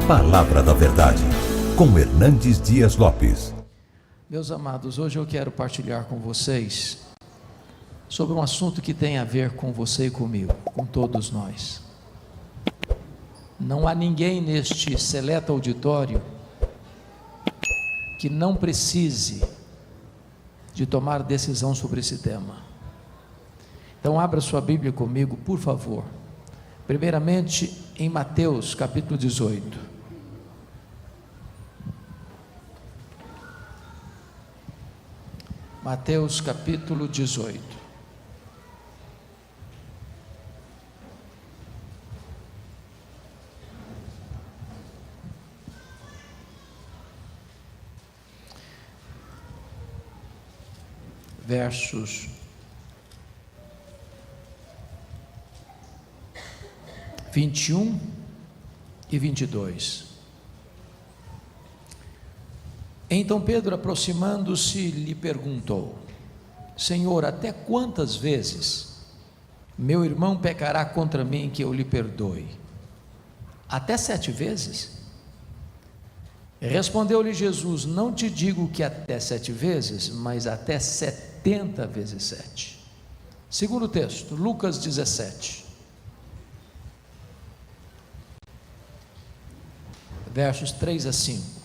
Palavra da Verdade, com Hernandes Dias Lopes. Meus amados, hoje eu quero partilhar com vocês sobre um assunto que tem a ver com você e comigo, com todos nós. Não há ninguém neste seleto auditório que não precise de tomar decisão sobre esse tema. Então abra sua Bíblia comigo, por favor. Primeiramente em Mateus capítulo 18. Mateus capítulo 18. Versos 21 e 22. Então Pedro, aproximando-se, lhe perguntou: Senhor, até quantas vezes meu irmão pecará contra mim que eu lhe perdoe? Até 7 vezes? Respondeu-lhe Jesus: não te digo que até 7 vezes, mas até 70 vezes 7. Segundo texto, Lucas 17, versos 3 a 5.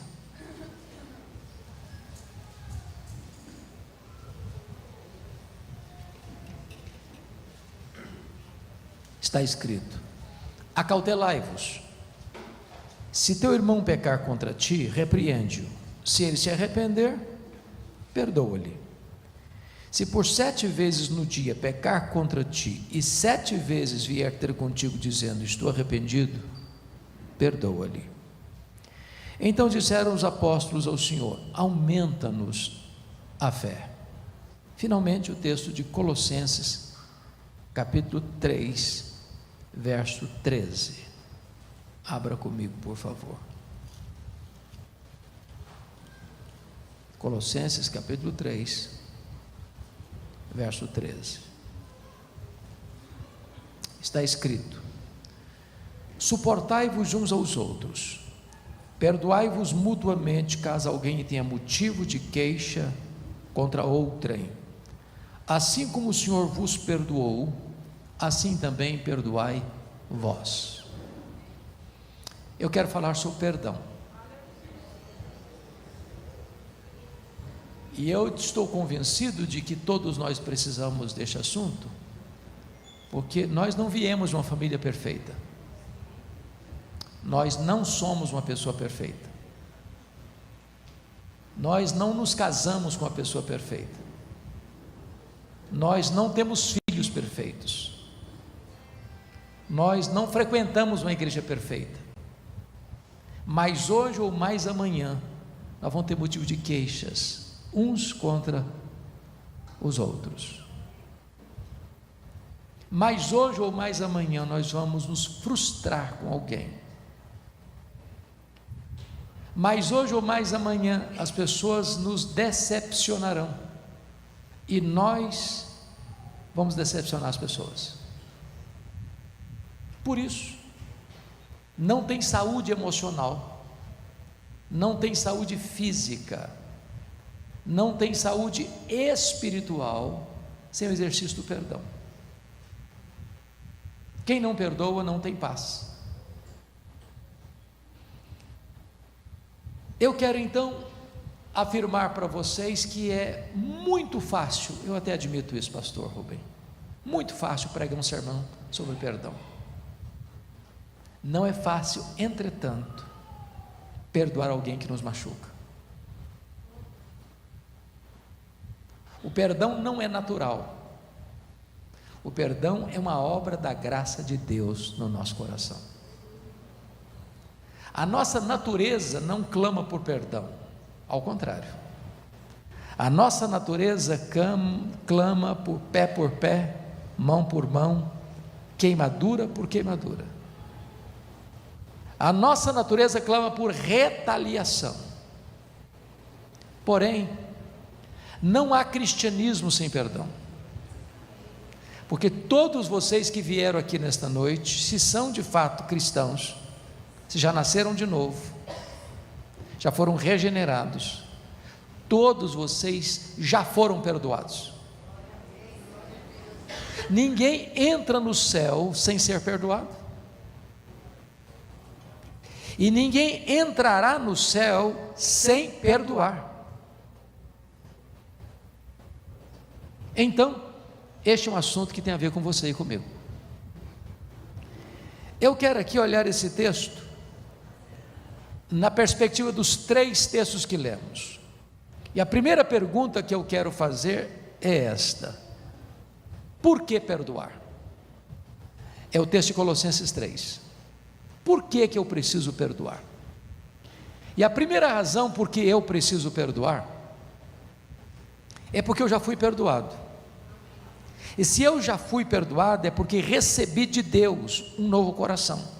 Está escrito: acautelai-vos. Se teu irmão pecar contra ti, repreende-o. Se ele se arrepender, perdoa-lhe. Se por 7 vezes no dia pecar contra ti, e 7 vezes vier ter contigo dizendo: estou arrependido, perdoa-lhe. Então disseram os apóstolos ao Senhor: aumenta-nos a fé. Finalmente o texto de Colossenses, capítulo 3, verso 13. Abra comigo, por favor. Colossenses capítulo 3, verso 13. Está escrito: suportai-vos uns aos outros, perdoai-vos mutuamente, caso alguém tenha motivo de queixa contra outrem. Assim como o Senhor vos perdoou, assim também perdoai vós. Eu quero falar sobre perdão. E eu estou convencido de que todos nós precisamos deste assunto, porque nós não viemos de uma família perfeita. Nós não somos uma pessoa perfeita. Nós não nos casamos com uma pessoa perfeita. Nós não temos filhos perfeitos. Nós não frequentamos uma igreja perfeita. Mas hoje ou mais amanhã, nós vamos ter motivo de queixas, uns contra os outros. Mas hoje ou mais amanhã, nós vamos nos frustrar com alguém. Mas hoje ou mais amanhã, as pessoas nos decepcionarão. E nós vamos decepcionar as pessoas. Por isso, não tem saúde emocional, não tem saúde física, não tem saúde espiritual sem o exercício do perdão. Quem não perdoa não tem paz. Eu quero então afirmar para vocês que é muito fácil, eu até admito isso, pastor Rubem, muito fácil pregar um sermão sobre perdão. Não é fácil, entretanto, perdoar alguém que nos machuca. O perdão não é natural. O perdão é uma obra da graça de Deus no nosso coração. A nossa natureza não clama por perdão, ao contrário. A nossa natureza clama por pé, mão por mão, queimadura por queimadura. A nossa natureza clama por retaliação. Porém, não há cristianismo sem perdão. Porque todos vocês que vieram aqui nesta noite, se são de fato cristãos, se já nasceram de novo, já foram regenerados, todos vocês já foram perdoados. Ninguém entra no céu sem ser perdoado, e ninguém entrará no céu sem perdoar. Então, este é um assunto que tem a ver com você e comigo. Eu quero aqui olhar esse texto na perspectiva dos 3 textos que lemos. E a primeira pergunta que eu quero fazer é esta: por que perdoar? É o texto de Colossenses 3. Por que eu preciso perdoar? E a primeira razão por que eu preciso perdoar é porque eu já fui perdoado. E se eu já fui perdoado, é porque recebi de Deus um novo coração.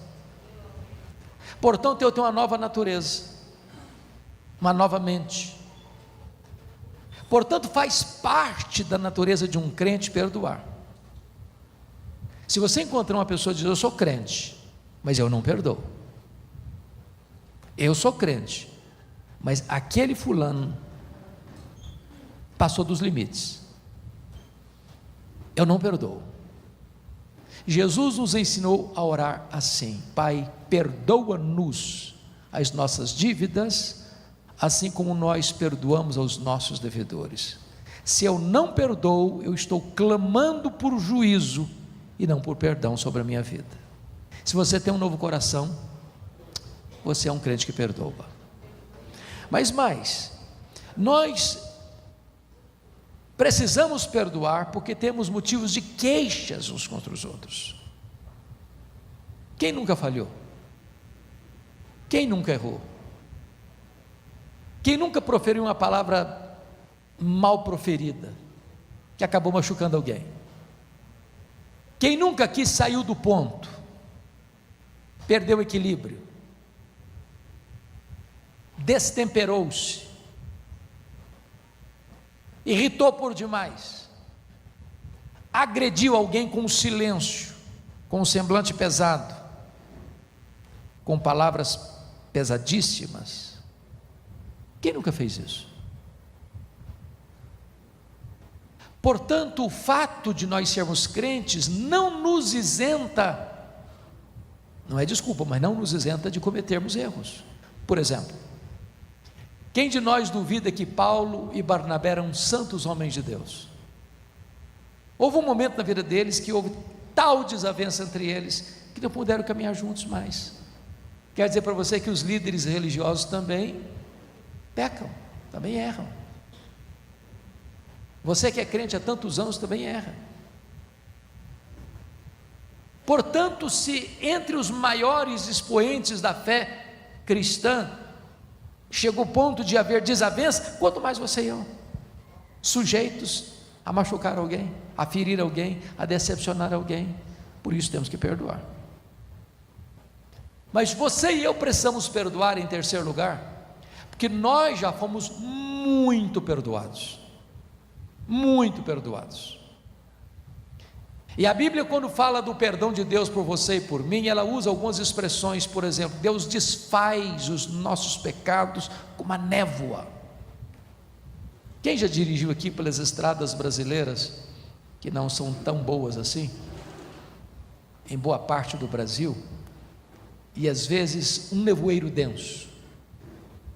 Portanto, eu tenho uma nova natureza, uma nova mente. Portanto, faz parte da natureza de um crente perdoar. Se você encontrar uma pessoa que diz: eu sou crente, mas eu não perdoo. Eu sou crente, mas aquele fulano passou dos limites, eu não perdoo. Jesus nos ensinou a orar assim: Pai, perdoa-nos as nossas dívidas, assim como nós perdoamos aos nossos devedores. Se eu não perdoo, eu estou clamando por juízo e não por perdão sobre a minha vida. Se você tem um novo coração, você é um crente que perdoa. Mas mais, nós precisamos perdoar porque temos motivos de queixas uns contra os outros. Quem nunca falhou? Quem nunca errou? Quem nunca proferiu uma palavra mal proferida, que acabou machucando alguém? Quem nunca aqui saiu do ponto, perdeu o equilíbrio, destemperou-se, irritou por demais, agrediu alguém com um silêncio, com um semblante pesado, com palavras pesadíssimas? Quem nunca fez isso? Portanto, o fato de nós sermos crentes não nos isenta, não é desculpa, mas não nos isenta de cometermos erros. Por exemplo, quem de nós duvida que Paulo e Barnabé eram santos homens de Deus? Houve um momento na vida deles que houve tal desavença entre eles, que não puderam caminhar juntos mais. Quer dizer para você que os líderes religiosos também pecam, também erram. Você que é crente há tantos anos também erra. Portanto, se entre os maiores expoentes da fé cristã chegou o ponto de haver desavença, quanto mais você e eu, sujeitos a machucar alguém, a ferir alguém, a decepcionar alguém. Por isso temos que perdoar. Mas você e eu precisamos perdoar em terceiro lugar, porque nós já fomos muito perdoados. Muito perdoados. E a Bíblia, quando fala do perdão de Deus por você e por mim, ela usa algumas expressões. Por exemplo, Deus desfaz os nossos pecados como a névoa. Quem já dirigiu aqui pelas estradas brasileiras, que não são tão boas assim, em boa parte do Brasil, e às vezes um nevoeiro denso,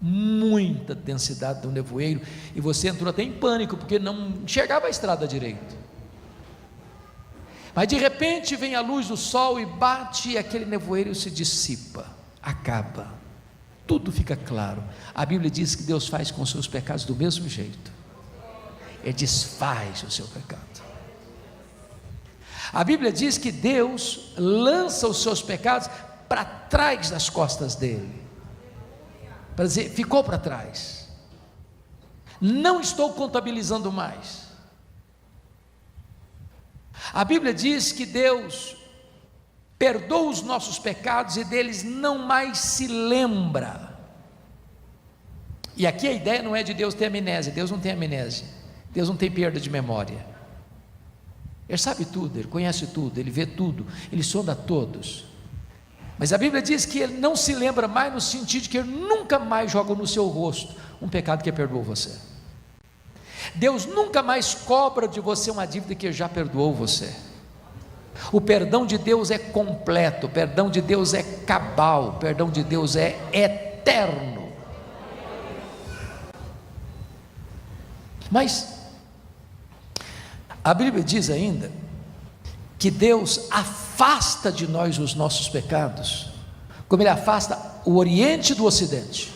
muita densidade do nevoeiro, e você entrou até em pânico, porque não enxergava a estrada direito, mas de repente vem a luz do sol e bate, e aquele nevoeiro se dissipa, acaba, tudo fica claro. A Bíblia diz que Deus faz com os seus pecados do mesmo jeito, Ele desfaz o seu pecado. A Bíblia diz que Deus lança os seus pecados para trás das costas dele, para dizer, ficou para trás, não estou contabilizando mais. A Bíblia diz que Deus perdoa os nossos pecados e deles não mais se lembra. E aqui a ideia não é de Deus ter amnésia. Deus não tem amnésia, Deus não tem perda de memória. Ele sabe tudo, Ele conhece tudo, Ele vê tudo, Ele sonda todos. Mas a Bíblia diz que Ele não se lembra mais, no sentido de que Ele nunca mais joga no seu rosto um pecado que perdoou você. Deus nunca mais cobra de você uma dívida que já perdoou você. O perdão de Deus é completo, o perdão de Deus é cabal, o perdão de Deus é eterno. Mas a Bíblia diz ainda que Deus afasta de nós os nossos pecados, como Ele afasta o Oriente do Ocidente,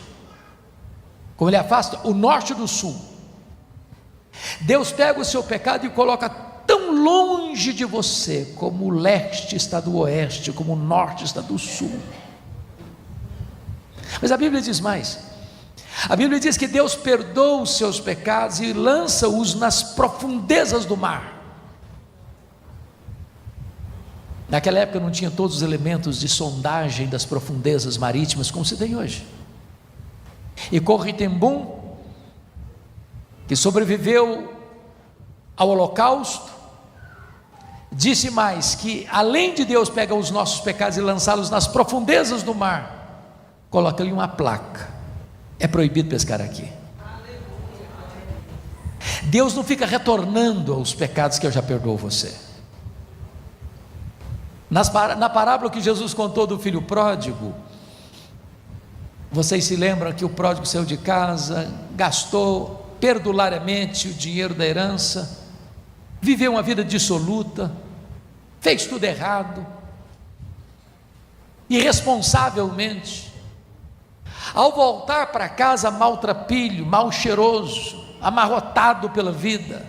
como Ele afasta o Norte do Sul. Deus pega o seu pecado e coloca tão longe de você, como o leste está do oeste, como o norte está do sul. Mas a Bíblia diz mais. A Bíblia diz que Deus perdoa os seus pecados e lança-os nas profundezas do mar. Naquela época não tinha todos os elementos de sondagem das profundezas marítimas como se tem hoje. E Corrie ten Boom, que sobreviveu ao Holocausto, disse mais, que além de Deus pegar os nossos pecados e lançá-los nas profundezas do mar, coloca ali uma placa: é proibido pescar aqui. Deus não fica retornando aos pecados que eu já perdoo você. Na parábola que Jesus contou do filho pródigo, vocês se lembram que o pródigo saiu de casa, gastou perdulariamente o dinheiro da herança, viveu uma vida dissoluta, fez tudo errado, irresponsavelmente. Ao voltar para casa, maltrapilho, mal cheiroso, amarrotado pela vida,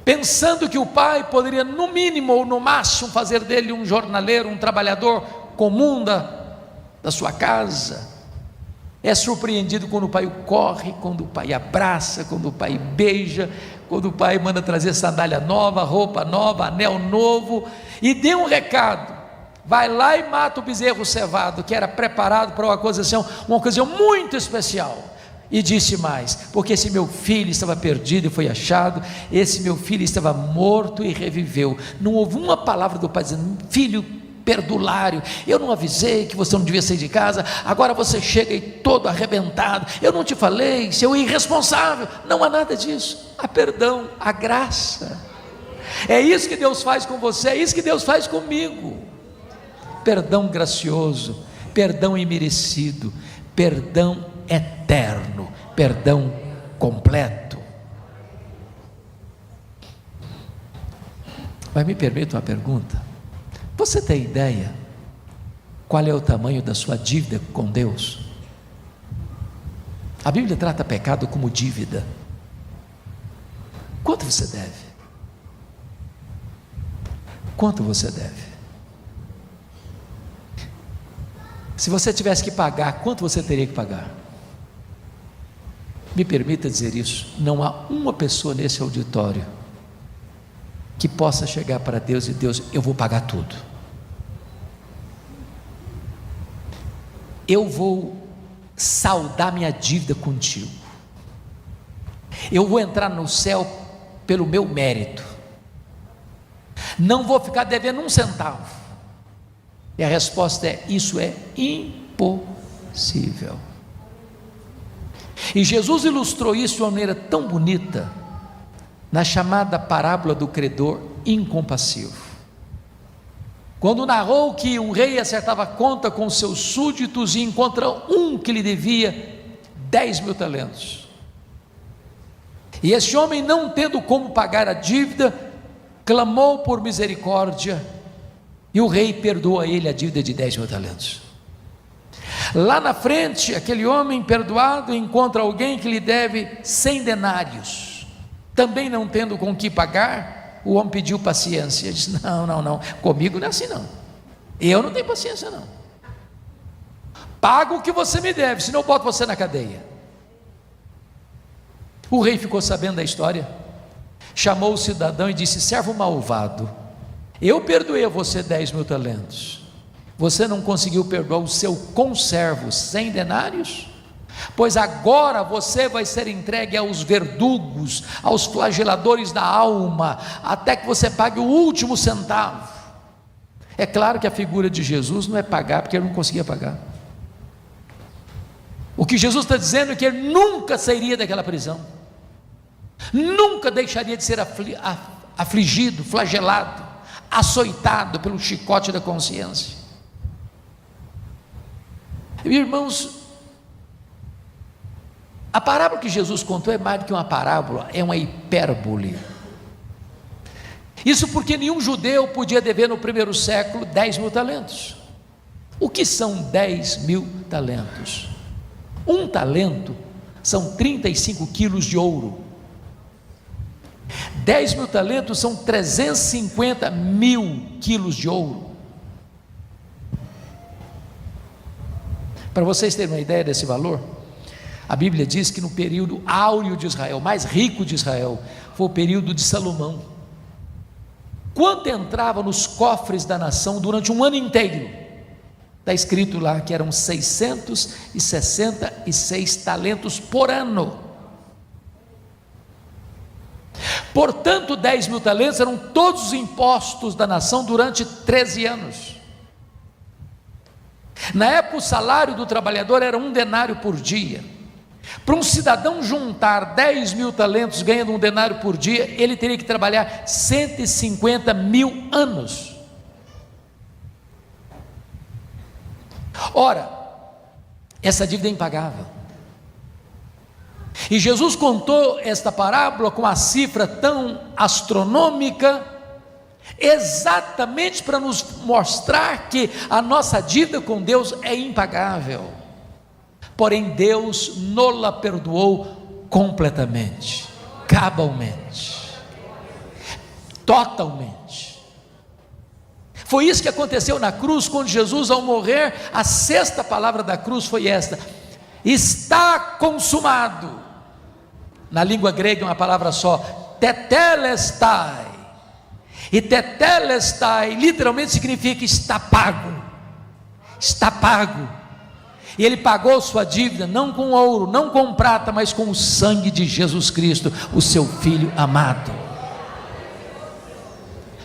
pensando que o pai poderia no mínimo ou no máximo fazer dele um jornaleiro, um trabalhador comum da sua casa, é surpreendido quando o pai o corre, quando o pai abraça, quando o pai beija, quando o pai manda trazer sandália nova, roupa nova, anel novo, e dê um recado: vai lá e mata o bezerro cevado, que era preparado para uma ocasião muito especial. E disse mais: porque esse meu filho estava perdido e foi achado, esse meu filho estava morto e reviveu. Não houve uma palavra do pai dizendo: filho perdulário, eu não avisei que você não devia sair de casa, agora você chega aí todo arrebentado, eu não te falei, seu irresponsável. Não há nada disso. Há perdão, há graça. É isso que Deus faz com você, é isso que Deus faz comigo. Perdão gracioso, perdão imerecido, perdão eterno, perdão completo. Mas me permita uma pergunta: você tem ideia qual é o tamanho da sua dívida com Deus? A Bíblia trata pecado como dívida. Quanto você deve? Quanto você deve? Se você tivesse que pagar, quanto você teria que pagar? Me permita dizer isso: não há uma pessoa nesse auditório que possa chegar para Deus e Deus, eu vou pagar tudo, eu vou saldar minha dívida contigo, eu vou entrar no céu pelo meu mérito, não vou ficar devendo um centavo. E a resposta é: isso é impossível. E Jesus ilustrou isso de uma maneira tão bonita na chamada parábola do credor incompassivo, quando narrou que um rei acertava conta com seus súditos e encontra um que lhe devia 10.000 talentos, e esse homem, não tendo como pagar a dívida, clamou por misericórdia, e o rei perdoa a ele a dívida de 10.000 talentos. Lá na frente, aquele homem perdoado encontra alguém que lhe deve 100 denários, também não tendo com que pagar. O homem pediu paciência. Ele disse: não, comigo não é assim não, eu não tenho paciência não, paga o que você me deve, senão eu boto você na cadeia. O rei ficou sabendo da história, chamou o cidadão e disse: servo malvado, eu perdoei a você 10.000 talentos, você não conseguiu perdoar o seu conservo 100 denários? Pois agora você vai ser entregue aos verdugos, aos flageladores da alma, até que você pague o último centavo. É claro que a figura de Jesus não é pagar, porque ele não conseguia pagar. O que Jesus está dizendo é que ele nunca sairia daquela prisão, nunca deixaria de ser afligido, flagelado, açoitado pelo chicote da consciência. Irmãos, a parábola que Jesus contou é mais do que uma parábola, é uma hipérbole. Isso porque nenhum judeu podia dever no primeiro século 10.000 talentos. O que são 10.000 talentos? Um talento são 35 quilos de ouro. 10.000 talentos são 350.000 quilos de ouro. Para vocês terem uma ideia desse valor, a Bíblia diz que no período áureo de Israel, mais rico de Israel, foi o período de Salomão. Quanto entrava nos cofres da nação durante um ano inteiro? Está escrito lá que eram 666 talentos por ano. Portanto, 10.000 talentos eram todos os impostos da nação durante 13 anos. Na época, o salário do trabalhador era 1 denário por dia. Para um cidadão juntar 10.000 talentos ganhando 1 denário por dia, ele teria que trabalhar 150.000 anos. Ora, essa dívida é impagável. E Jesus contou esta parábola com uma cifra tão astronômica, exatamente para nos mostrar que a nossa dívida com Deus é impagável. Porém, Deus nos-la perdoou completamente, cabalmente, totalmente. Foi isso que aconteceu na cruz, quando Jesus, ao morrer, a 6ª palavra da cruz foi esta: está consumado. Na língua grega é uma palavra só, tetelestai. E tetelestai literalmente significa está pago. Está pago. E ele pagou sua dívida não com ouro, não com prata, mas com o sangue de Jesus Cristo, o seu Filho amado.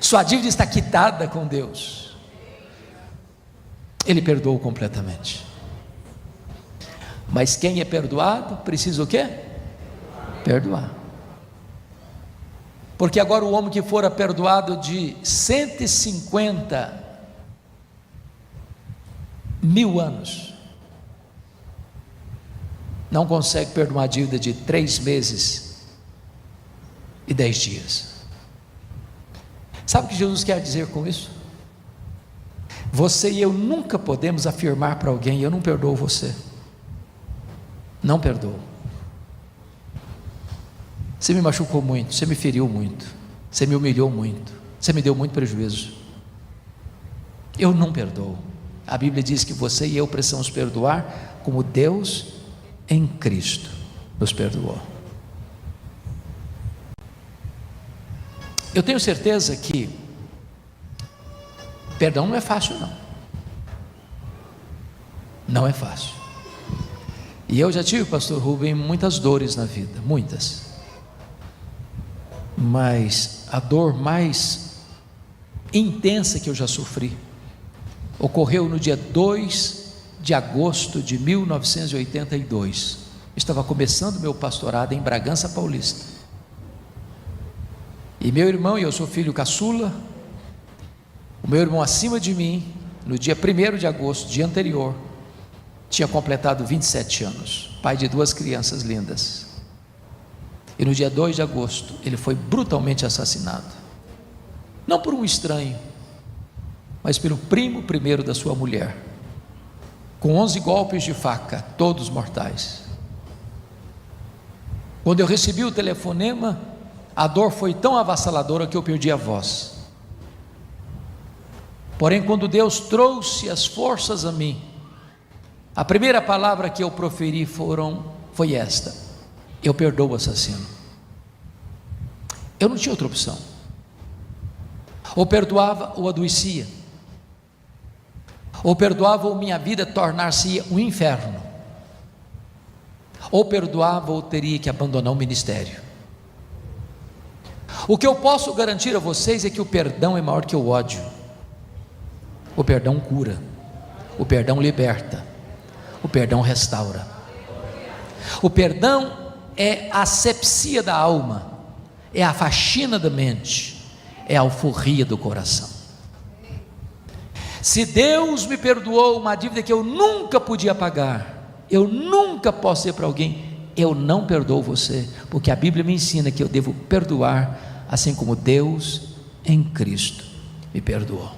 Sua dívida está quitada com Deus. Ele perdoou completamente. Mas quem é perdoado precisa o quê? Perdoar. Porque agora o homem que fora perdoado de 150.000 anos não consegue perdoar a dívida de 3 meses e 10 dias. Sabe o que Jesus quer dizer com isso? Você e eu nunca podemos afirmar para alguém: eu não perdoo você. Não perdoo. Você me machucou muito, você me feriu muito, você me humilhou muito, você me deu muito prejuízo. Eu não perdoo. A Bíblia diz que você e eu precisamos perdoar como Deus em Cristo nos perdoou. Eu tenho certeza que perdão não é fácil, não. Não é fácil. E eu já tive, pastor Rubem, muitas dores na vida, muitas. Mas a dor mais intensa que eu já sofri ocorreu no dia 2 de agosto de 1982. Estava começando meu pastorado em Bragança Paulista. E meu irmão, e eu sou filho caçula, o meu irmão acima de mim, no dia 1º de agosto, dia anterior, tinha completado 27 anos, pai de 2 crianças lindas. E no dia 2 de agosto, ele foi brutalmente assassinado. Não por um estranho, mas pelo primo primeiro da sua mulher, com 11 golpes de faca, todos mortais. Quando eu recebi o telefonema, a dor foi tão avassaladora que eu perdi a voz. Porém, quando Deus trouxe as forças a mim, a primeira palavra que eu proferi foi esta: eu perdoo o assassino. Eu não tinha outra opção. Ou perdoava ou adoecia. Ou perdoava ou minha vida tornar-se um inferno. Ou perdoava ou teria que abandonar o ministério. O que eu posso garantir a vocês é que o perdão é maior que o ódio. O perdão cura, o perdão liberta, o perdão restaura. O perdão é a asepsia da alma, é a faxina da mente, é a alforria do coração. Se Deus me perdoou uma dívida que eu nunca podia pagar, eu nunca posso dizer para alguém: eu não perdoo você, porque a Bíblia me ensina que eu devo perdoar, assim como Deus em Cristo me perdoou.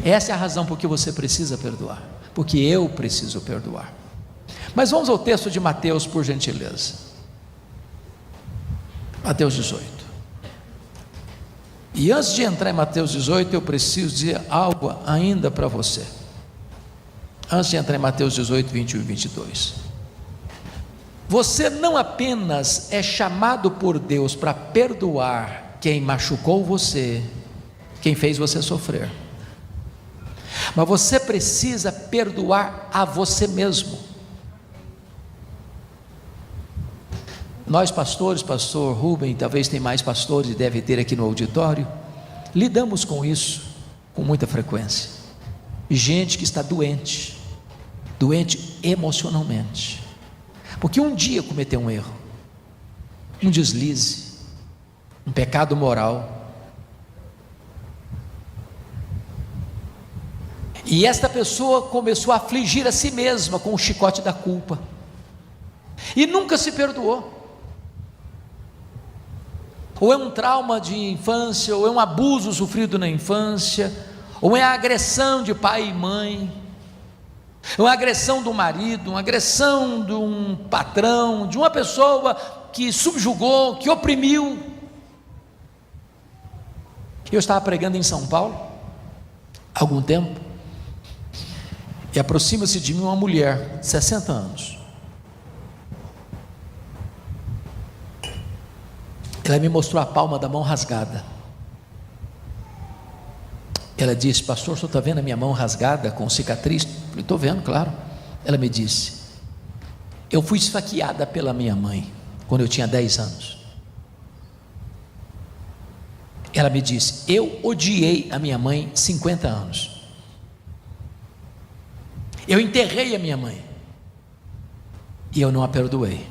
Essa é a razão por que você precisa perdoar, porque eu preciso perdoar. Mas vamos ao texto de Mateus, por gentileza. Mateus 18. E antes de entrar em Mateus 18, eu preciso dizer algo ainda para você. Antes de entrar em Mateus 18, 21 e 22. Você não apenas é chamado por Deus para perdoar quem machucou você, quem fez você sofrer, mas você precisa perdoar a você mesmo. Nós pastores, pastor Rubem, talvez tem mais pastores e deve ter aqui no auditório, lidamos com isso com muita frequência. Gente que está doente emocionalmente, porque um dia cometeu um erro, um deslize, um pecado moral, e esta pessoa começou a afligir a si mesma com o chicote da culpa, e nunca se perdoou. Ou é um trauma de infância, ou é um abuso sofrido na infância, ou é a agressão de pai e mãe, ou é a agressão do marido, uma agressão de um patrão, de uma pessoa que subjugou, que oprimiu. Eu estava pregando em São Paulo há algum tempo, e aproxima-se de mim uma mulher de 60 anos. Ela me mostrou a palma da mão rasgada. Ela disse: pastor, o senhor está vendo a minha mão rasgada com cicatriz? Eu falei: estou vendo, claro. Ela me disse: eu fui esfaqueada pela minha mãe quando eu tinha 10 anos. Ela me disse: eu odiei a minha mãe 50 anos. Eu enterrei a minha mãe e eu não a perdoei.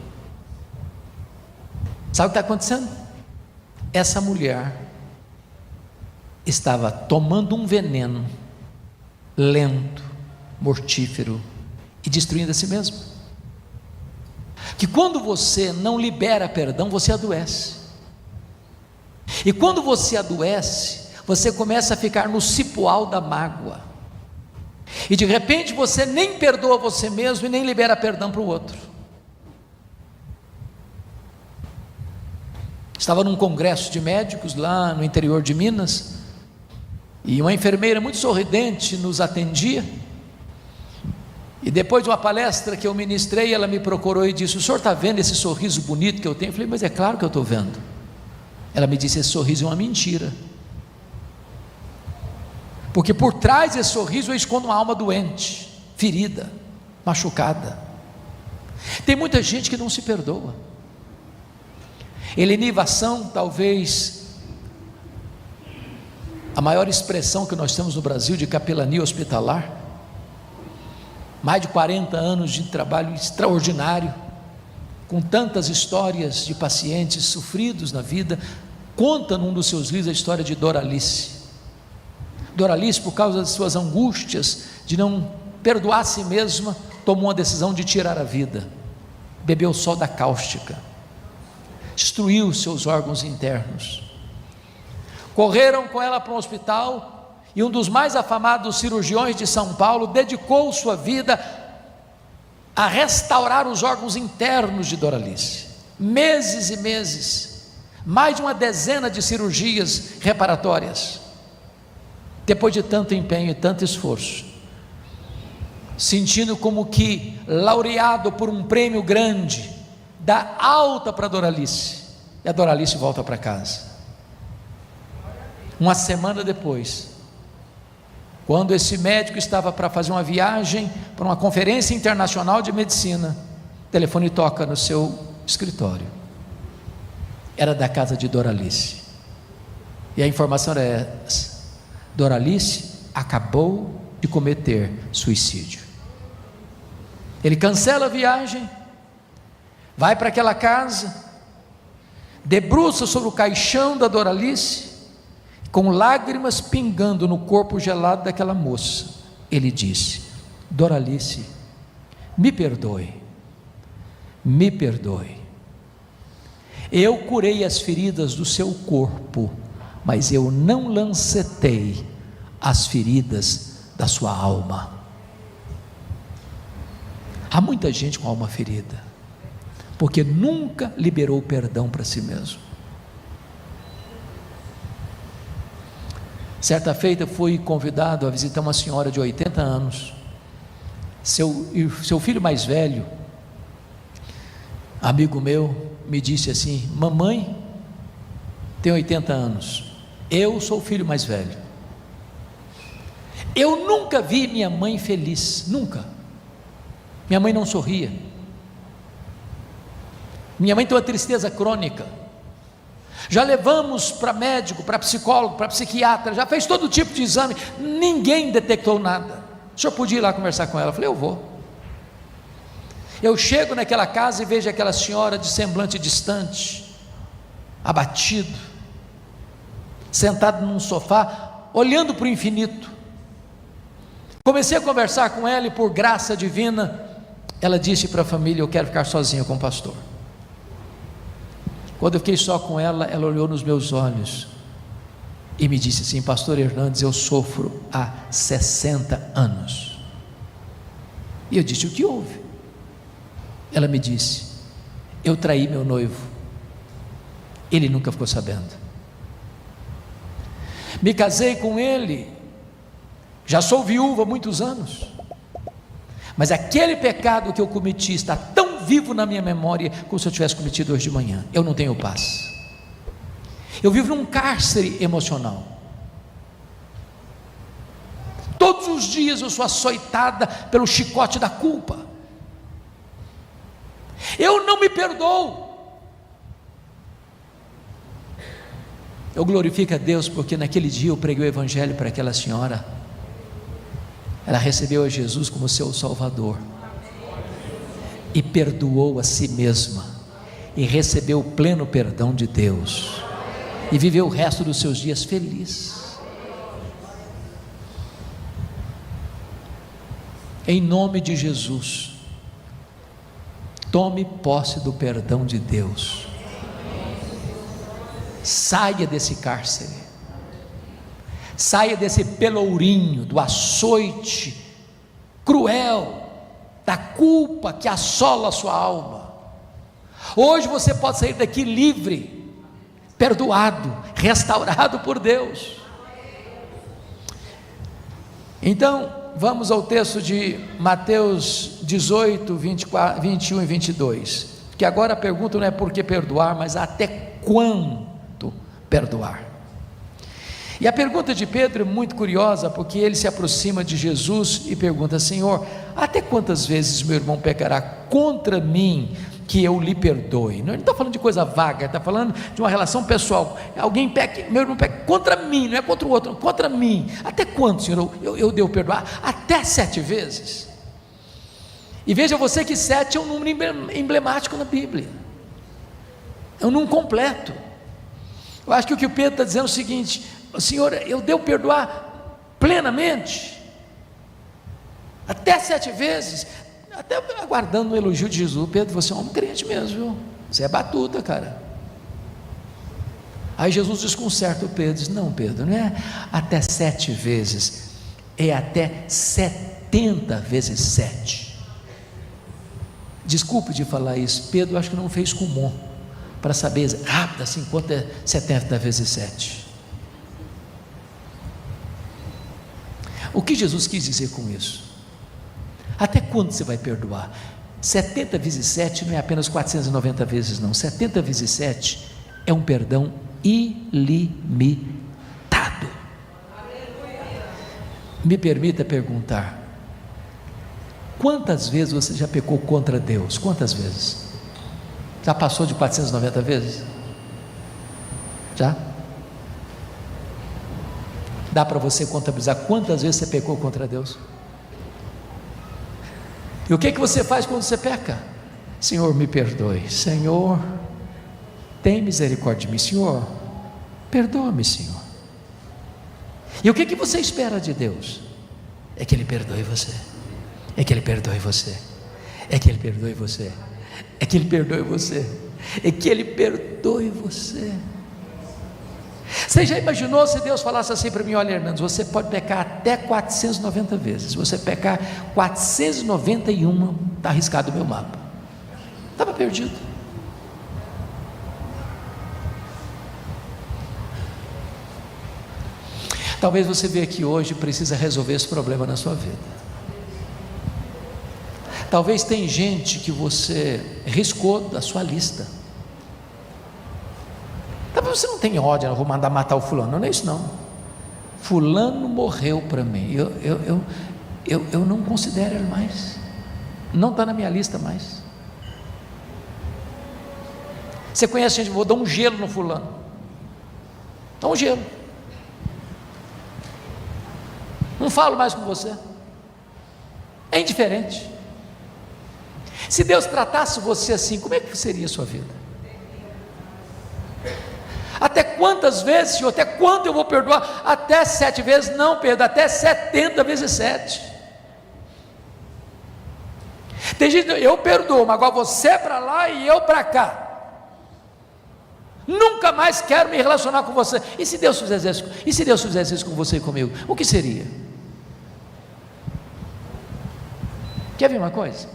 Sabe o que está acontecendo? Essa mulher estava tomando um veneno lento, mortífero e destruindo a si mesma. Que quando você não libera perdão, você adoece. E quando você adoece, você começa a ficar no cipoal da mágoa. E de repente você nem perdoa você mesmo e nem libera perdão para o outro. Estava num congresso de médicos lá no interior de Minas, e uma enfermeira muito sorridente nos atendia, e depois de uma palestra que eu ministrei, ela me procurou e disse: o senhor está vendo esse sorriso bonito que eu tenho? Eu falei: mas é claro que eu estou vendo. Ela me disse: esse sorriso é uma mentira, porque por trás desse sorriso eu escondo uma alma doente, ferida, machucada. Tem muita gente que não se perdoa. Helenivação, talvez a maior expressão que nós temos no Brasil de capelania hospitalar, mais de 40 anos de trabalho extraordinário, com tantas histórias de pacientes sofridos na vida. Conta num dos seus livros a história de Doralice. Doralice, por causa das suas angústias de não perdoar a si mesma, tomou uma decisão de tirar a vida, bebeu soda cáustica, destruiu seus órgãos internos. Correram com ela para um hospital, e um dos mais afamados cirurgiões de São Paulo dedicou sua vida a restaurar os órgãos internos de Doralice. Meses e meses, mais de uma dezena de cirurgias reparatórias. Depois de tanto empenho e tanto esforço, sentindo como que laureado por um prêmio grande, dá alta para Doralice, e a Doralice volta para casa. Uma semana depois, quando esse médico estava para fazer uma viagem para uma conferência internacional de medicina, o telefone toca no seu escritório. Era da casa de Doralice, e a informação era essa: Doralice acabou de cometer suicídio. Ele cancela a viagem, vai para aquela casa, debruça sobre o caixão da Doralice, com lágrimas pingando no corpo gelado daquela moça. Ele disse: Doralice, me perdoe, me perdoe. Eu curei as feridas do seu corpo, mas eu não lancetei as feridas da sua alma. Há muita gente com a alma ferida, porque nunca liberou perdão para si mesmo. Certa feita fui convidado a visitar uma senhora de 80 anos, seu filho mais velho, amigo meu, me disse assim: mamãe tem 80 anos, eu sou o filho mais velho, eu nunca vi minha mãe feliz, nunca. Minha mãe não sorria, minha mãe tem uma tristeza crônica, já levamos para médico, para psicólogo, para psiquiatra, já fez todo tipo de exame, ninguém detectou nada. O senhor podia ir lá conversar com ela? Eu falei: eu vou. Eu chego naquela casa e vejo aquela senhora de semblante distante, abatido, sentado num sofá, olhando para o infinito. Comecei a conversar com ela e, por graça divina, ela disse para a família: eu quero ficar sozinha com o pastor. Quando eu fiquei só com ela, ela olhou nos meus olhos e me disse assim: pastor Hernandes, eu sofro há 60 anos. E eu disse: o que houve? Ela me disse: eu traí meu noivo, ele nunca ficou sabendo. Me casei com ele, já sou viúva há muitos anos, mas aquele pecado que eu cometi está tão vivo na minha memória como se eu tivesse cometido hoje de manhã. Eu não tenho paz, eu vivo num cárcere emocional. Todos os dias eu sou açoitada pelo chicote da culpa. Eu não me perdoo. Eu glorifico a Deus porque naquele dia eu preguei o evangelho para aquela senhora. Ela recebeu a Jesus como seu Salvador e perdoou a si mesma e recebeu o pleno perdão de Deus e viveu o resto dos seus dias feliz. Em nome de Jesus, tome posse do perdão de Deus. Saia desse cárcere, saia desse pelourinho, do açoite cruel, da culpa que assola a sua alma. Hoje você pode sair daqui livre, perdoado, restaurado por Deus. Então, vamos ao texto de Mateus 18, 24, 21 e 22, que agora a pergunta não é por que perdoar, mas até quanto perdoar. E a pergunta de Pedro é muito curiosa, porque ele se aproxima de Jesus e pergunta: Senhor, até quantas vezes meu irmão pecará contra mim que eu lhe perdoe? Não, ele não está falando de coisa vaga, ele está falando de uma relação pessoal. Alguém peca, meu irmão peca contra mim, não é contra o outro, contra mim. Até quanto, Senhor, eu devo perdoar? Até 7 vezes. E veja você que 7 é um número emblemático na Bíblia, é um número completo. Eu acho que o que o Pedro está dizendo é o seguinte: Senhor, eu devo perdoar plenamente, até 7 vezes, até aguardando o elogio de Jesus. Pedro, você é um homem crente mesmo, viu? Você é batuta, cara. Aí Jesus desconcerta o Pedro, diz: não, Pedro, não é até 7 vezes, é até 70 vezes 7. Desculpe de falar isso, Pedro acho que não fez comum para saber rápido assim quanto é 70 vezes 7. O que Jesus quis dizer com isso? Até quando você vai perdoar? 70 vezes 7 não é apenas 490 vezes, não. 70 vezes 7 é um perdão ilimitado. Me permita perguntar: quantas vezes você já pecou contra Deus? Quantas vezes? Já passou de 490 vezes? Já? Dá para você contabilizar quantas vezes você pecou contra Deus? E o que você faz quando você peca? Senhor, me perdoe. Senhor, tem misericórdia de mim. Senhor, perdoa-me, Senhor. E o que você espera de Deus? É que Ele perdoe você. É que Ele perdoe você. É que Ele perdoe você. É que Ele perdoe você. É que Ele perdoe você. Você já imaginou se Deus falasse assim para mim: olha, Hernandes, você pode pecar até 490 vezes. Se você pecar 491, está arriscado o meu mapa. Estava perdido. Talvez você veja aqui hoje e precisa resolver esse problema na sua vida. Talvez tem gente que você riscou da sua lista. Talvez você não tenha ódio, eu vou mandar matar o fulano. Não é isso não. Fulano morreu para mim. Eu não considero ele mais. Não está na minha lista mais. Você conhece gente, vou dar um gelo no fulano. Dá um gelo. Não falo mais com você. É indiferente. Se Deus tratasse você assim, como é que seria a sua vida? Até quantas vezes, Senhor? Até quanto eu vou perdoar? Até 7 vezes? Não, Pedro, até 70 vezes 7. Tem gente, eu perdoo, mas agora você para lá e eu para cá. Nunca mais quero me relacionar com você. E se Deus fizesse isso? E se Deus fizesse isso com você e comigo? O que seria? Quer ver uma coisa?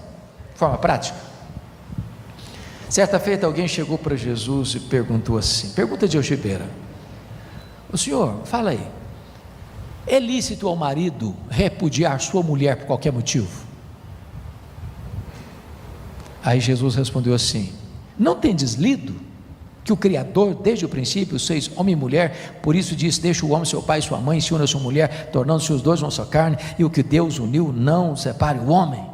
De forma prática. Certa feita alguém chegou para Jesus e perguntou assim, pergunta de algibeira: o senhor, fala aí, é lícito ao marido repudiar sua mulher por qualquer motivo? Aí Jesus respondeu assim: não tendes lido que o Criador desde o princípio os fez homem e mulher, por isso disse: deixa o homem seu pai e sua mãe, se une a sua mulher, tornando-se os dois uma só carne, e o que Deus uniu não separe o homem.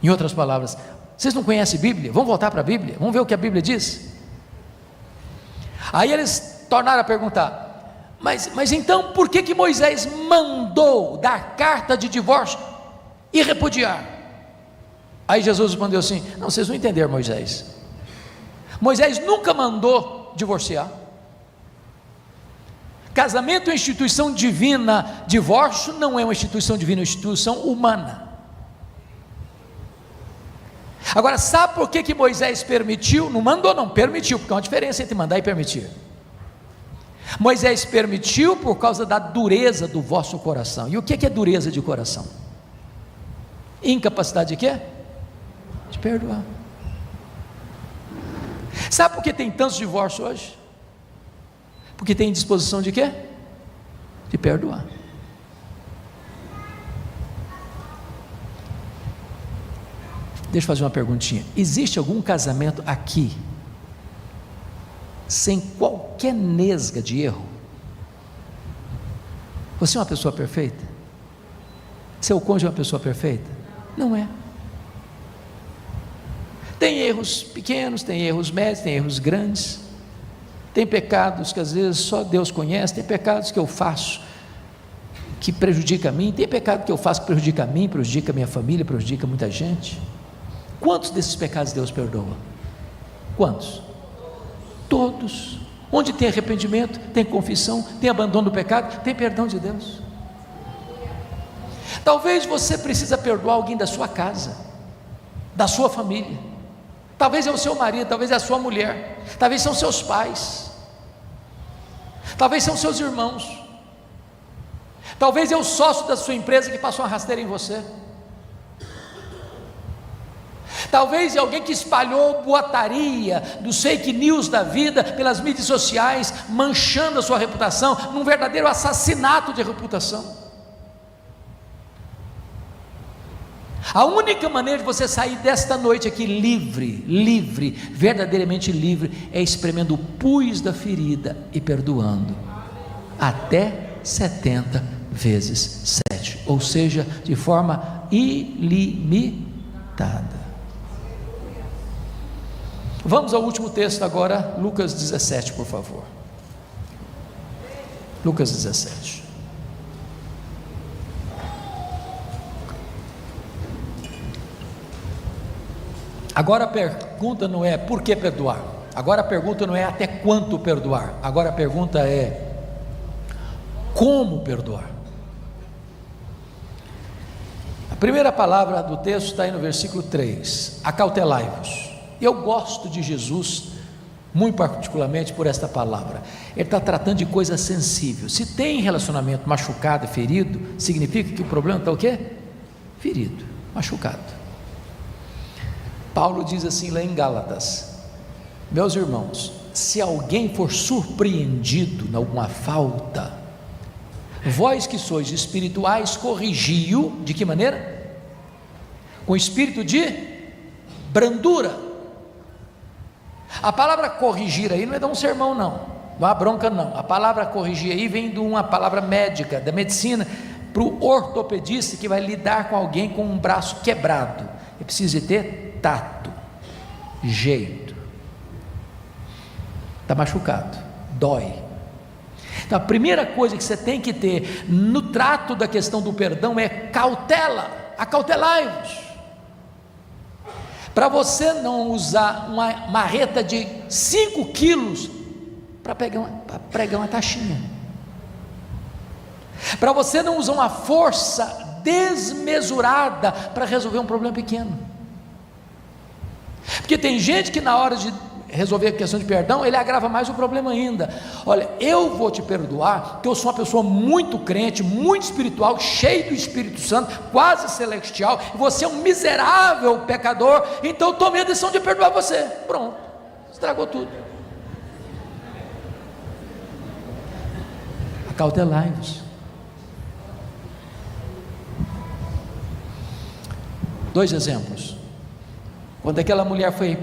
Em outras palavras, vocês não conhecem a Bíblia? Vamos voltar para a Bíblia? Vamos ver o que a Bíblia diz? Aí eles tornaram a perguntar: mas então por que Moisés mandou dar carta de divórcio e repudiar? Aí Jesus respondeu assim: não, vocês não entenderam Moisés. Moisés nunca mandou divorciar. Casamento é uma instituição divina, divórcio não é uma instituição divina, é uma instituição humana. Agora, sabe por que Moisés permitiu? Não mandou, não, permitiu, porque há uma diferença entre mandar e permitir. Moisés permitiu por causa da dureza do vosso coração. E o que é dureza de coração? Incapacidade de quê? De perdoar. Sabe por que tem tantos divórcios hoje? Porque tem disposição de quê? De perdoar. Deixa eu fazer uma perguntinha: existe algum casamento aqui sem qualquer nesga de erro? Você é uma pessoa perfeita? Seu cônjuge é uma pessoa perfeita? Não é. Tem erros pequenos, tem erros médios, tem erros grandes, tem pecados que às vezes só Deus conhece, tem pecados que eu faço que prejudica a mim, tem pecado que eu faço que prejudica a mim, prejudica a minha família, prejudica muita gente. Quantos desses pecados Deus perdoa? Quantos? Todos. Onde tem arrependimento, tem confissão, tem abandono do pecado, tem perdão de Deus. Talvez você precisa perdoar alguém da sua casa, da sua família. Talvez é o seu marido, talvez é a sua mulher, talvez são seus pais, talvez são seus irmãos, talvez é o sócio da sua empresa que passou uma rasteira em você. Talvez é alguém que espalhou boataria dos fake news da vida pelas mídias sociais, manchando a sua reputação, num verdadeiro assassinato de reputação. A única maneira de você sair desta noite aqui livre, verdadeiramente livre, é espremendo o pus da ferida e perdoando, até 70 vezes 7, ou seja, de forma ilimitada. Vamos ao último texto agora, Lucas 17, por favor. Lucas 17. Agora a pergunta não é por que perdoar. Agora a pergunta não é até quanto perdoar. Agora a pergunta é como perdoar. A primeira palavra do texto está aí no versículo 3: acautelai-vos. Eu gosto de Jesus muito particularmente por esta palavra. Ele está tratando de coisa sensível. Se tem relacionamento machucado e ferido, significa que o problema está o quê? Ferido, machucado. Paulo diz assim lá em Gálatas: meus irmãos, se alguém for surpreendido em alguma falta, vós que sois espirituais, corrigi-o, de que maneira? Com espírito de brandura. A palavra corrigir aí não é dar um sermão não há bronca não, a palavra corrigir aí vem de uma palavra médica, da medicina, para o ortopedista que vai lidar com alguém com um braço quebrado. Ele precisa ter tato, jeito, está machucado, dói. Então a primeira coisa que você tem que ter no trato da questão do perdão é cautela, acautelai-vos, para você não usar uma marreta de 5 quilos para pregar uma taxinha, para você não usar uma força desmesurada para resolver um problema pequeno, porque tem gente que na hora de resolver a questão de perdão, ele agrava mais o problema ainda. Olha, eu vou te perdoar, porque eu sou uma pessoa muito crente, muito espiritual, cheio do Espírito Santo, quase celestial, e você é um miserável pecador, então eu tomei a decisão de perdoar você. Pronto, estragou tudo. Acautelai-vos. 2 exemplos. Quando aquela mulher foi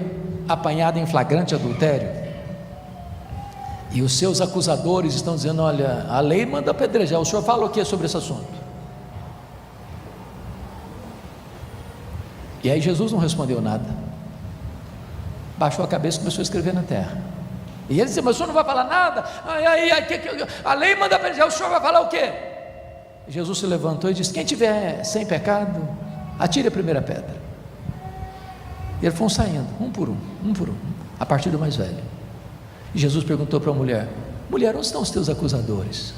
apanhada em flagrante adultério, e os seus acusadores estão dizendo: olha, a lei manda apedrejar, o senhor fala o que sobre esse assunto? E aí Jesus não respondeu nada, baixou a cabeça e começou a escrever na terra. E ele disse: mas o senhor não vai falar nada? A lei manda apedrejar, o senhor vai falar o quê? E Jesus se levantou e disse: quem tiver sem pecado, atire a primeira pedra. E eles foram saindo, um por um, a partir do mais velho. E Jesus perguntou para a mulher: mulher, onde estão os teus acusadores?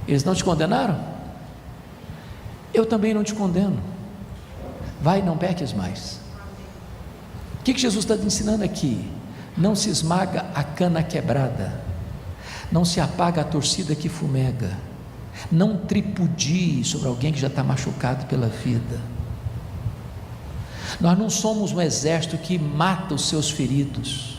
Eles não te condenaram? Eu também não te condeno. Vai, não peques mais. O que Jesus está te ensinando aqui? Não se esmaga a cana quebrada, não se apaga a torcida que fumega, não tripudie sobre alguém que já está machucado pela vida. Nós não somos um exército que mata os seus feridos.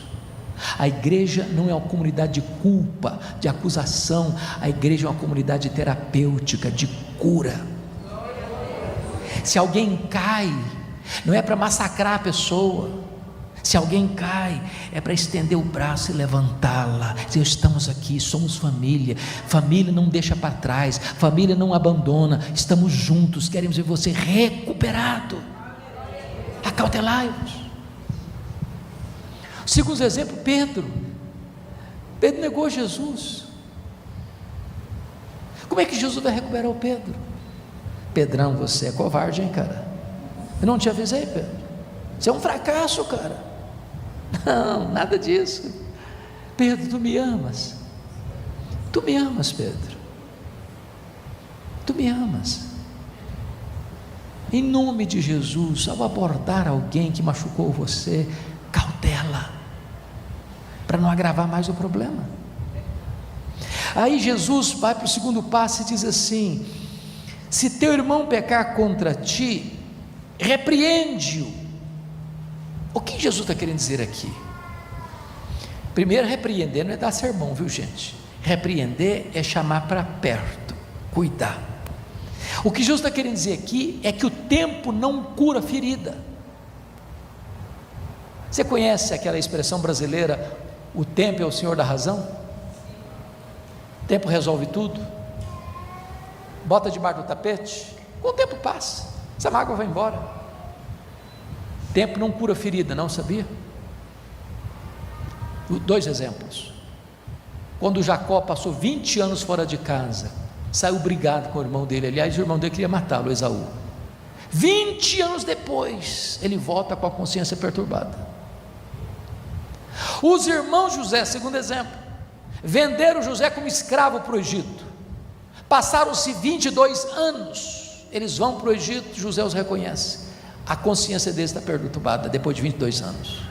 A igreja não é uma comunidade de culpa, de acusação. A igreja é uma comunidade terapêutica, de cura. Se alguém cai, não é para massacrar a pessoa. Se alguém cai, é para estender o braço e levantá-la. Dizer: estamos aqui, somos família. Família não deixa para trás, família não abandona. Estamos juntos, queremos ver você recuperado. Acautelai-vos. Segundo exemplo, Pedro negou Jesus. Como é que Jesus vai recuperar o Pedro? Pedrão, você é covarde, hein, cara? Eu não te avisei, Pedro. Você é um fracasso, cara. Não, nada disso. Pedro, tu me amas? Tu me amas, Pedro? Tu me amas? Em nome de Jesus, ao abordar alguém que machucou você, cautela, para não agravar mais o problema. Aí Jesus vai para o segundo passo e diz assim: se teu irmão pecar contra ti, repreende-o. O que Jesus está querendo dizer aqui? Primeiro, repreender não é dar sermão, viu gente? Repreender é chamar para perto, cuidar. O que Jesus está querendo dizer aqui é que o tempo não cura ferida. Você conhece aquela expressão brasileira: o tempo é o senhor da razão? O tempo resolve tudo. Bota debaixo do tapete, com o tempo passa, essa mágoa vai embora. Tempo não cura ferida, não sabia? 2 exemplos. quando Jacó passou 20 anos fora de casa, saiu brigado com o irmão dele, aliás, o irmão dele queria matá-lo, Esaú. 20 anos depois, ele volta com a consciência perturbada. Os irmãos José, segundo exemplo, venderam José como escravo para o Egito. Passaram-se 22 anos, eles vão para o Egito, José os reconhece. A consciência deles está perturbada depois de 22 anos.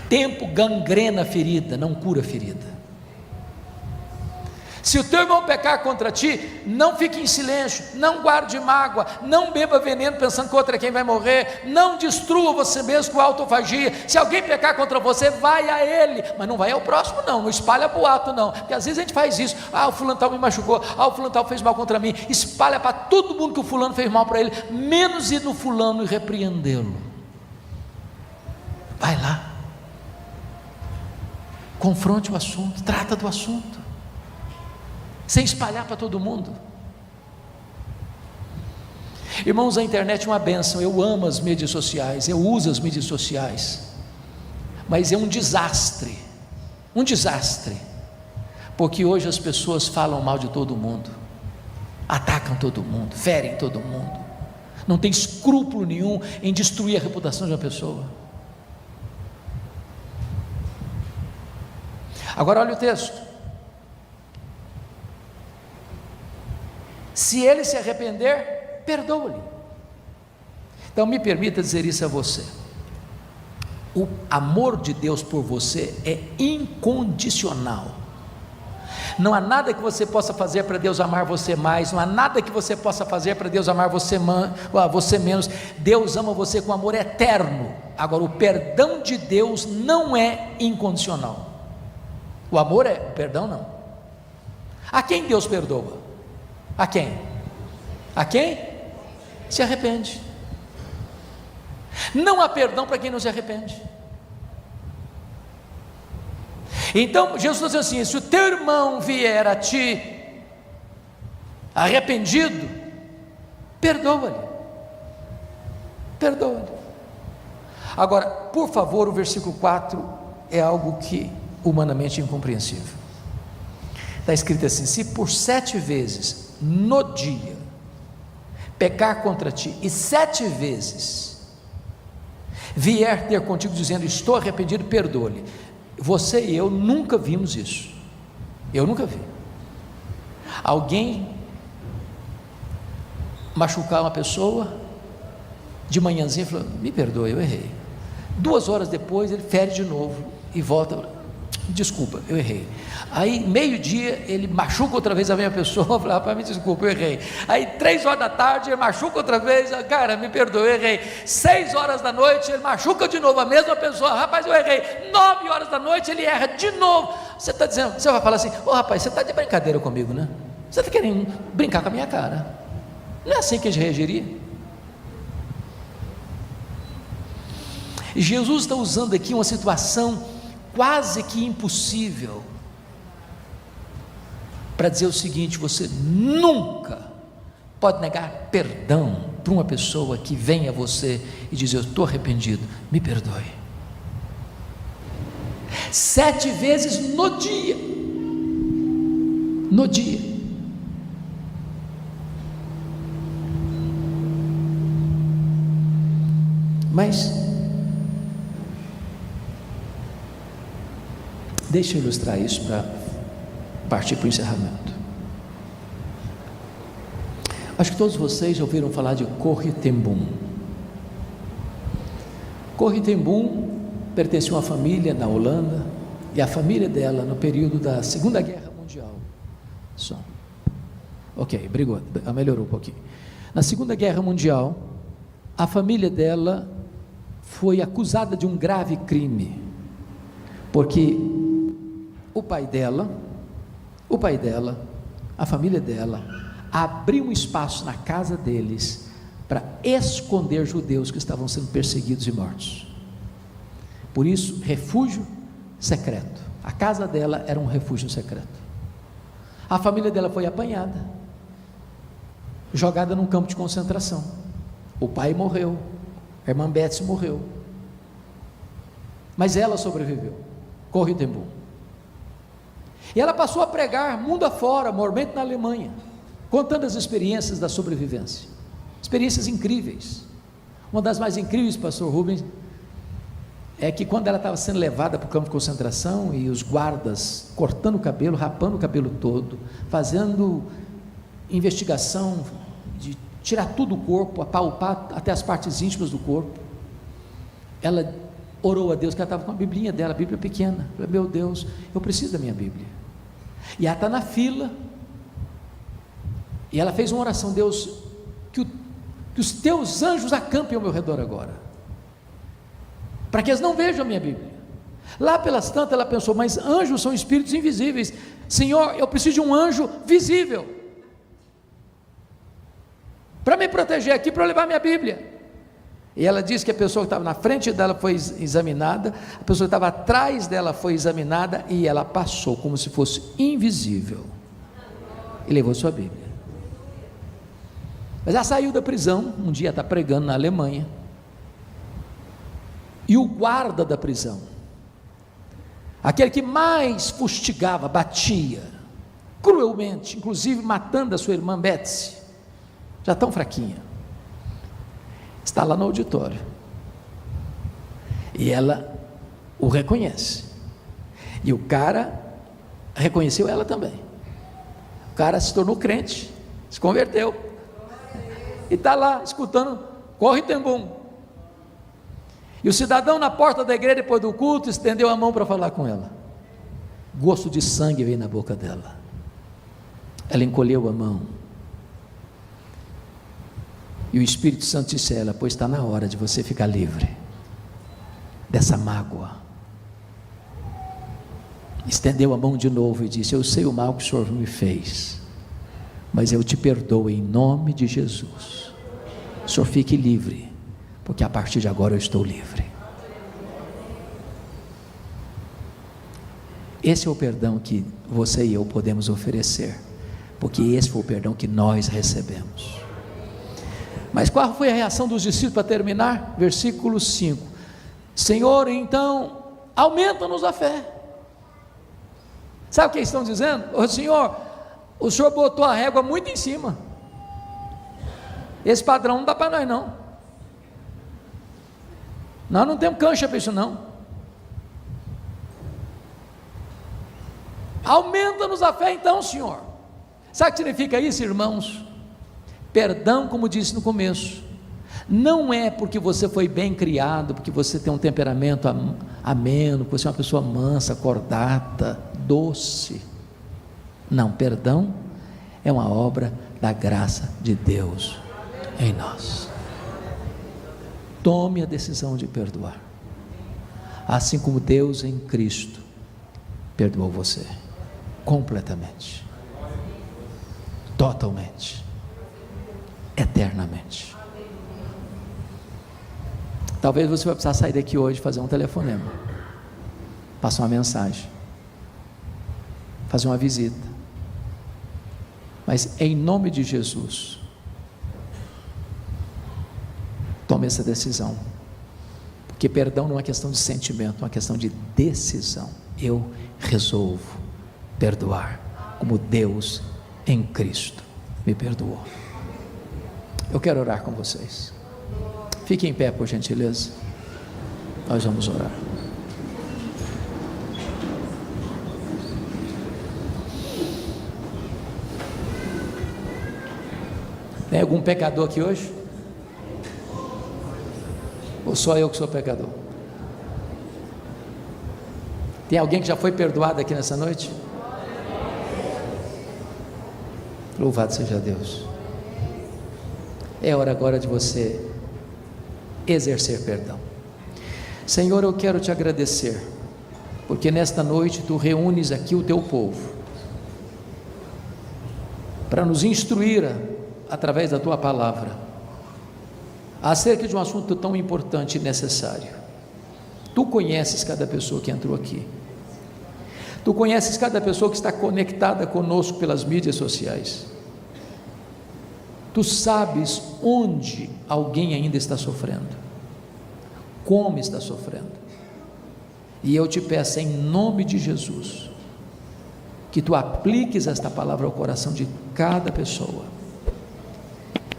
Tempo gangrena a ferida, não cura a ferida. Se o teu irmão pecar contra ti, não fique em silêncio, não guarde mágoa, não beba veneno pensando que outra é quem vai morrer, não destrua você mesmo com autofagia. Se alguém pecar contra você, vai a ele, mas não vai ao próximo não espalha boato não, porque às vezes a gente faz isso, o fulano tal me machucou, o fulano tal fez mal contra mim, espalha para todo mundo que o fulano fez mal para ele, menos ir no fulano e repreendê-lo. Vai lá, confronte o assunto, trata do assunto, sem espalhar para todo mundo. Irmãos, a internet é uma bênção, eu amo as mídias sociais, eu uso as mídias sociais, mas é um desastre, porque hoje as pessoas falam mal de todo mundo, atacam todo mundo, ferem todo mundo, não tem escrúpulo nenhum em destruir a reputação de uma pessoa. Agora olha o texto, se ele se arrepender, perdoa-lhe. Então me permita dizer isso a você, o amor de Deus por você é incondicional, não há nada que você possa fazer para Deus amar você mais, não há nada que você possa fazer para Deus amar você menos. Deus ama você com amor eterno. Agora o perdão de Deus não é incondicional, o amor é, o perdão não. A quem Deus perdoa? A quem? A quem? Se arrepende. Não há perdão para quem não se arrepende. Então Jesus está dizendo assim, se o teu irmão vier a ti arrependido, perdoa-lhe. Agora, por favor, o versículo 4 é algo que humanamente é incompreensível. Está escrito assim, se por 7 vezes no dia pecar contra ti, e 7 vezes vier ter contigo dizendo, estou arrependido, perdoa-lhe. Você e eu nunca vimos isso, eu nunca vi alguém machucar uma pessoa de manhãzinha, falando, me perdoe, eu errei. 2 horas depois ele fere de novo e volta, desculpa, eu errei. Aí meio-dia ele machuca outra vez a mesma pessoa, fala, rapaz, me desculpa, eu errei. Aí 3 horas da tarde ele machuca outra vez, cara, me perdoe, eu errei. 6 horas da noite ele machuca de novo a mesma pessoa, rapaz, eu errei. 9 horas da noite ele erra de novo. Você está dizendo, você vai falar assim, rapaz, você está de brincadeira comigo, né? Você está querendo brincar com a minha cara. Não é assim que a gente reagiria? E Jesus está usando aqui uma situação quase que impossível para dizer o seguinte, você nunca pode negar perdão para uma pessoa que vem a você e diz, eu estou arrependido, me perdoe. 7 vezes no dia, mas deixa eu ilustrar isso para partir para o encerramento. Acho que todos vocês já ouviram falar de Corrie ten Boom. Corrie ten Boom pertencia a uma família na Holanda, e a família dela no período da Segunda Guerra Mundial, melhorou um pouquinho. Na Segunda Guerra Mundial, a família dela foi acusada de um grave crime, porque o pai dela, a família dela, abriu um espaço na casa deles para esconder judeus que estavam sendo perseguidos e mortos. Por isso, refúgio secreto. A casa dela era um refúgio secreto. A família dela foi apanhada, jogada num campo de concentração. O pai morreu, a irmã Betsy morreu, mas ela sobreviveu. Corrie ten Boom. E ela passou a pregar mundo afora, mormente na Alemanha, contando as experiências da sobrevivência, experiências incríveis. Uma das mais incríveis, pastor Rubens, é que quando ela estava sendo levada para o campo de concentração, e os guardas cortando o cabelo, rapando o cabelo todo, fazendo investigação de tirar tudo do corpo, apalpar até as partes íntimas do corpo, ela orou a Deus, que ela estava com a biblinha dela, a Bíblia pequena. Falei, meu Deus, eu preciso da minha Bíblia. E ela está na fila, e ela fez uma oração: Deus, que os teus anjos acampem ao meu redor agora, para que eles não vejam a minha Bíblia. Lá pelas tantas ela pensou, mas anjos são espíritos invisíveis, Senhor, eu preciso de um anjo visível, para me proteger aqui, para eu levar minha Bíblia. E ela disse que a pessoa que estava na frente dela foi examinada, a pessoa que estava atrás dela foi examinada, e ela passou como se fosse invisível, e levou sua Bíblia. Mas ela saiu da prisão, um dia está pregando na Alemanha, e o guarda da prisão, aquele que mais fustigava, batia, cruelmente, inclusive matando a sua irmã Betsy, já tão fraquinha, está lá no auditório, e ela o reconhece, e o cara reconheceu ela também. O cara se tornou crente, se converteu, e está lá escutando, corre tembum. E o cidadão na porta da igreja, depois do culto, estendeu a mão para falar com ela. Gosto de sangue veio na boca dela. Ela encolheu a mão, e o Espírito Santo disse a ela: pois está na hora de você ficar livre dessa mágoa. Estendeu a mão de novo e disse: eu sei o mal que o Senhor me fez, mas eu te perdoo em nome de Jesus. O Senhor fique livre, porque a partir de agora eu estou livre. Esse é o perdão que você e eu podemos oferecer, porque esse foi o perdão que nós recebemos. Mas qual foi a reação dos discípulos para terminar? Versículo 5: Senhor, então aumenta-nos a fé. Sabe o que eles estão dizendo? Ô Senhor, o Senhor botou a régua muito em cima, esse padrão não dá para nós não, nós não temos cancha para isso não, aumenta-nos a fé então, Senhor. Sabe o que significa isso, irmãos? Perdão, como disse no começo, não é porque você foi bem criado, porque você tem um temperamento ameno, porque você é uma pessoa mansa, cordata, doce. Não, perdão é uma obra da graça de Deus em nós. Tome a decisão de perdoar, assim como Deus em Cristo perdoou você, completamente, totalmente, eternamente. Talvez você vai precisar sair daqui hoje, fazer um telefonema, passar uma mensagem, fazer uma visita, mas em nome de Jesus, tome essa decisão, porque perdão não é uma questão de sentimento, é uma questão de decisão. Eu resolvo perdoar, como Deus em Cristo me perdoou. Eu quero orar com vocês. Fiquem em pé, por gentileza. Nós vamos orar. Tem algum pecador aqui hoje? Ou só eu que sou pecador? Tem alguém que já foi perdoado aqui nessa noite? Louvado seja Deus. É hora agora de você exercer perdão. Senhor, eu quero te agradecer, porque nesta noite tu reúnes aqui o teu povo para nos instruir através da tua palavra acerca de um assunto tão importante e necessário. Tu conheces cada pessoa que entrou aqui, tu conheces cada pessoa que está conectada conosco pelas mídias sociais. Tu sabes onde alguém ainda está sofrendo, como está sofrendo, e eu te peço em nome de Jesus, que tu apliques esta palavra ao coração de cada pessoa.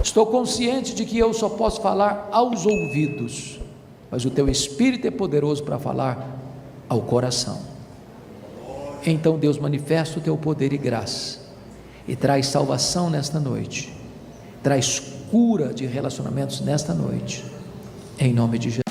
Estou consciente de que eu só posso falar aos ouvidos, mas o teu Espírito é poderoso para falar ao coração. Então, Deus, manifesta o teu poder e graça, e traz salvação nesta noite, traz cura de relacionamentos nesta noite, em nome de Jesus.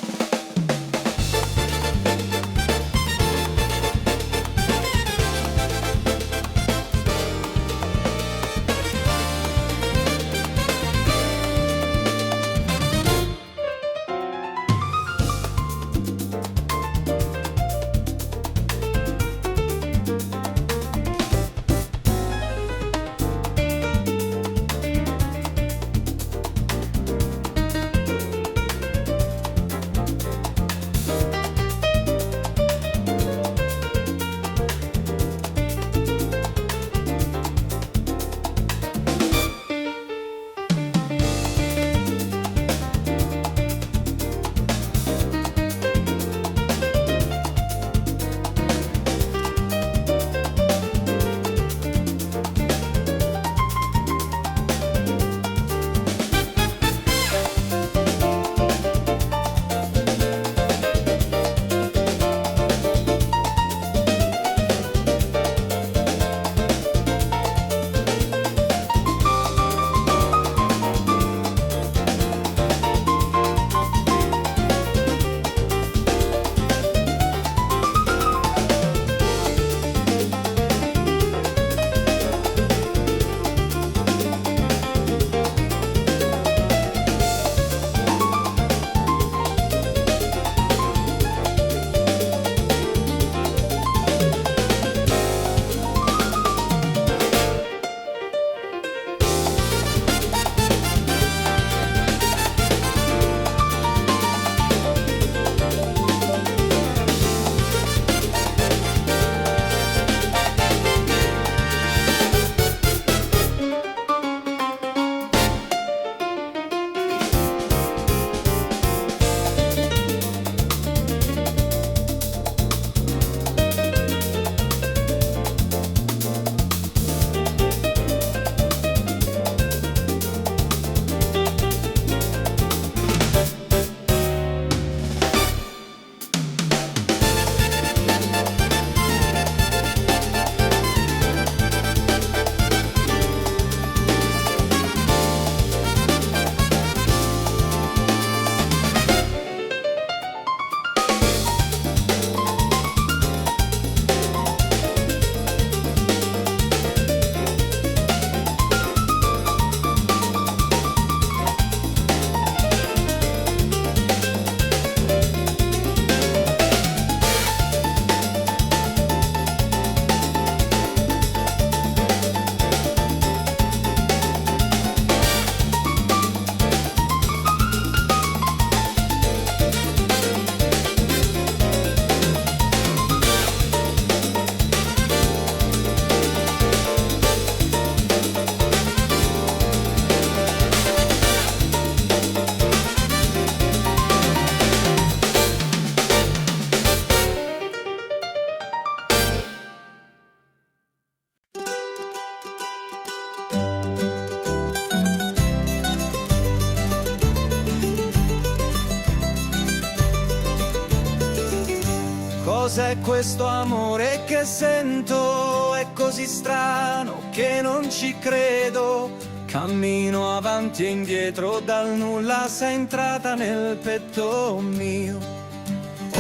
Cos'è questo amore che sento? È così strano che non ci credo. Cammino avanti e indietro, dal nulla sei entrata nel petto mio.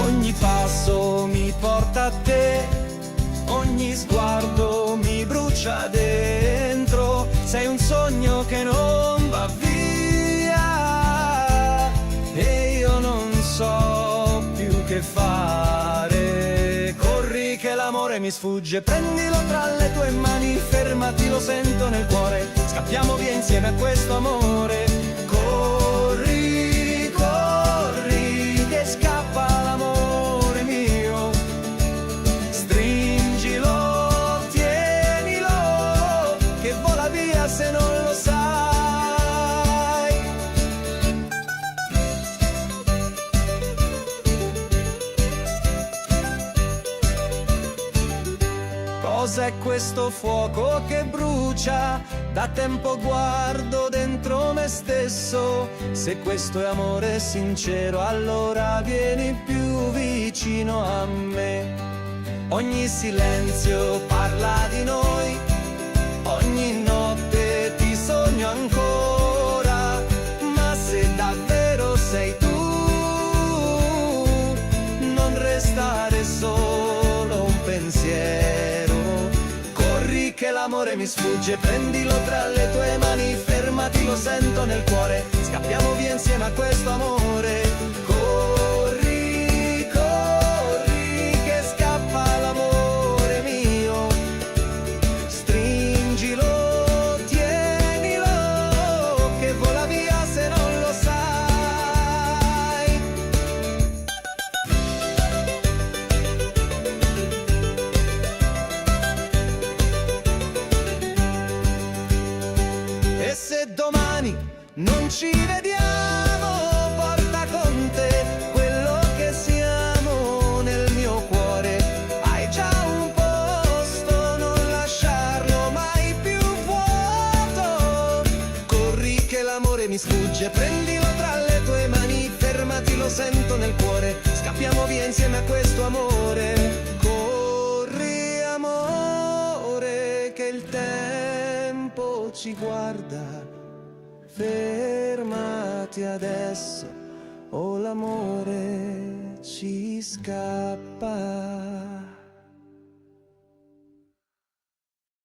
Ogni passo mi porta a te, ogni sguardo mi brucia dentro. Sei un sogno che non va via e io non so più che fare. Corri che l'amore mi sfugge, prendilo tra le tue mani, fermati, lo sento nel cuore. Scappiamo via insieme a questo amore. Corri, corri, che scappa l'amore mio. Stringilo, tienilo, che vola via se non lo sai. cos'è questo fuoco che brucia? Da tempo guardo dentro me stesso. Se questo è amore sincero, allora vieni più vicino a me. Ogni silenzio parla di noi, ogni notte ti sogno ancora. Ma se davvero sei tu, non restare solo un pensiero. Corri che l'amore mi sfugge, prendilo tra le tue mani, fermati, lo sento nel cuore, scappiamo via insieme a questo amore. Corri, corri che scappa l'amore mio, stringilo, tienilo, che vola via se non lo sai. E se domani non ci vediamo, porta con te quello che siamo nel mio cuore. Hai già un posto, non lasciarlo mai più vuoto. Corri che l'amore mi sfugge, prendilo tra le tue mani, fermati, lo sento nel cuore, scappiamo via insieme a questo amore. Corri amore che il tempo ci guarda, fermati adesso o l'amore ci scappa.